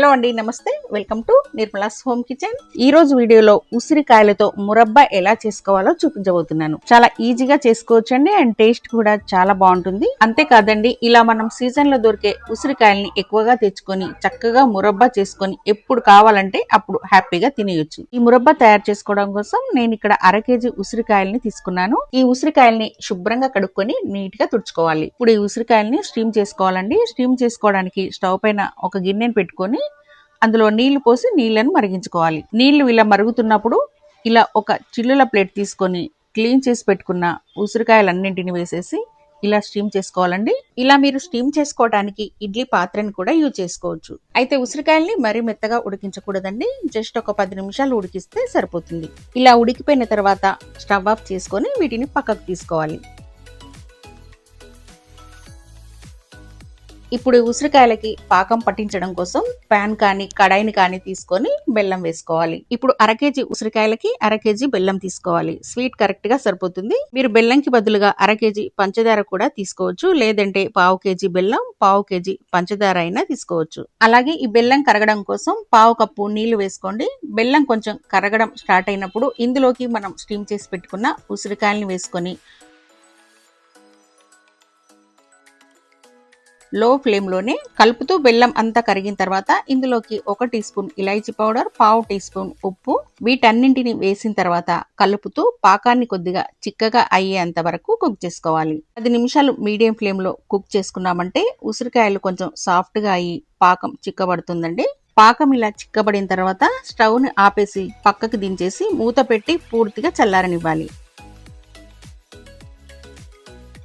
Hello అండి, నమస్తే. Welcome to Nirmala's home kitchen. ఈ రోజు వీడియోలో ఉసిరికాయలతో మురబ్బా ఎలా చేసుకోవాలో చూపించబోతున్నాను. చాలా ఈజీగా చేసుకోవచ్చండి అండ్ టేస్ట్ కూడా చాలా బాగుంటుంది. అంతేకాదండి, ఇలా మనం సీజన్ లో దొరికే ఉసిరికాయల్ని ఎక్కువగా తెచ్చుకొని చక్కగా మురబ్బా చేసుకొని ఎప్పుడు కావాలంటే అప్పుడు హ్యాపీగా తినేయొచ్చు. ఈ మురబ్బా తయారు చేసుకోవడం కోసం నేను ఇక్కడ 1/2 kg ఉసిరికాయల్ని తీసుకున్నాను. ఈ ఉసిరికాయల్ని శుభ్రంగా కడుక్కొని నీట్ గా తుడుచుకోవాలి. ఇప్పుడు ఈ ఉసిరికాయల్ని స్టీమ్ చేసుకోవాలండి. స్టీమ్ చేసుకోవడానికి స్టవ్ పైన ఒక గిన్నెని పెట్టుకొని అందులో నీళ్లు పోసి నీళ్లను మరిగించుకోవాలి. నీళ్లు ఇలా మరుగుతున్నప్పుడు ఇలా ఒక చిల్లుల ప్లేట్ తీసుకొని క్లీన్ చేసి పెట్టుకున్న ఉసిరికాయలన్నింటిని వేసేసి ఇలా స్టీమ్ చేసుకోవాలండి. ఇలా మీరు స్టీమ్ చేసుకోవడానికి ఇడ్లీ పాత్రని కూడా యూజ్ చేసుకోవచ్చు. అయితే ఉసిరికాయల్ని మరీ మెత్తగా ఉడికించకూడదండి. జస్ట్ ఒక 10 నిమిషాలు ఉడికిస్తే సరిపోతుంది. ఇలా ఉడికిపోయిన తర్వాత స్టవ్ ఆఫ్ చేసుకొని వీటిని పక్కకు తీసుకోవాలి. ఇప్పుడు ఉసిరికాయలకి పాకం పట్టించడం కోసం ప్యాన్ కానీ కడాయిని కానీ తీసుకొని బెల్లం వేసుకోవాలి. ఇప్పుడు 1/2 kg ఉసిరికాయలకి 1/2 kg బెల్లం తీసుకోవాలి. స్వీట్ కరెక్ట్ గా సరిపోతుంది. మీరు బెల్లంకి బదులుగా 1/2 kg పంచదార కూడా తీసుకోవచ్చు, లేదంటే 1/2 kg బెల్లం 1/2 kg పంచదార అయినా తీసుకోవచ్చు. అలాగే ఈ బెల్లం కరగడం కోసం 1/2 కప్పు నీళ్లు వేసుకోండి. బెల్లం కొంచెం కరగడం స్టార్ట్ అయినప్పుడు ఇందులోకి మనం స్టీమ్ చేసి పెట్టుకున్న ఉసిరికాయల్ని వేసుకొని లో ఫ్లేమ్ లోనే కలుపుతూ బెల్లం అంతా కరిగిన తర్వాత ఇందులోకి 1 టీ స్పూన్ ఇలాచీ పౌడర్, 1/2 టీ స్పూన్ ఉప్పు, వీటన్నింటిని వేసిన తర్వాత కలుపుతూ పాకాన్ని కొద్దిగా చిక్కగా అయ్యేంత వరకు కుక్ చేసుకోవాలి. 10 నిమిషాలు మీడియం ఫ్లేమ్ లో కుక్ చేసుకున్నామంటే ఉసిరికాయలు కొంచెం సాఫ్ట్ గా అయ్యి పాకం చిక్కబడుతుందండి. పాకం ఇలా చిక్కబడిన తర్వాత స్టవ్ ని ఆపేసి పక్కకి దించేసి మూత పెట్టి పూర్తిగా చల్లారనివ్వాలి.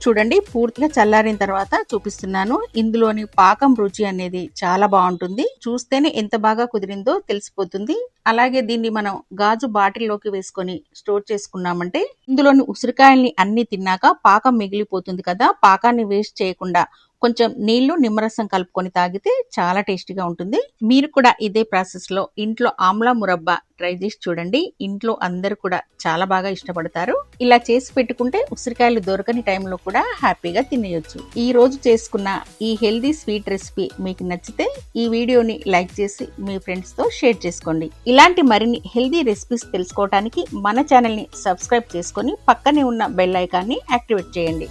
చూడండి, పూర్తిగా చల్లారిన తర్వాత చూపిస్తున్నాను. ఇందులోని పాకం రుచి అనేది చాలా బాగుంటుంది. చూస్తేనే ఎంత బాగా కుదిరిందో తెలిసిపోతుంది. అలాగే దీన్ని మనం గాజు బాటిల్లోకి వేసుకొని స్టోర్ చేసుకున్నామంటే ఇందులోని ఉసిరికాయల్ని అన్ని తిన్నాక పాకం మిగిలిపోతుంది కదా, పాకాన్ని వేస్ట్ చేయకుండా కొంచెం నీళ్లు నిమ్మరసం కలుపుకొని తాగితే చాలా టేస్టీగా ఉంటుంది. మీరు కూడా ఇదే ప్రాసెస్ లో ఇంట్లో ఆమ్లా మురబ్బా ట్రై చేసి చూడండి. ఇంట్లో అందరూ కూడా చాలా బాగా ఇష్టపడతారు. ఇలా చేసి పెట్టుకుంటే ఉసిరికాయలు దొరకని టైంలో కూడా హ్యాపీగా తినేయొచ్చు. ఈ రోజు చేసుకున్న ఈ హెల్దీ స్వీట్ రెసిపీ మీకు నచ్చితే ఈ వీడియోని లైక్ చేసి మీ ఫ్రెండ్స్ తో షేర్ చేసుకోండి. ఇలాంటి మరిన్ని హెల్దీ రెసిపీస్ తెలుసుకోవడానికి మన ఛానల్ ని సబ్స్క్రైబ్ చేసుకొని పక్కనే ఉన్న బెల్ ఐకాన్ని యాక్టివేట్ చేయండి.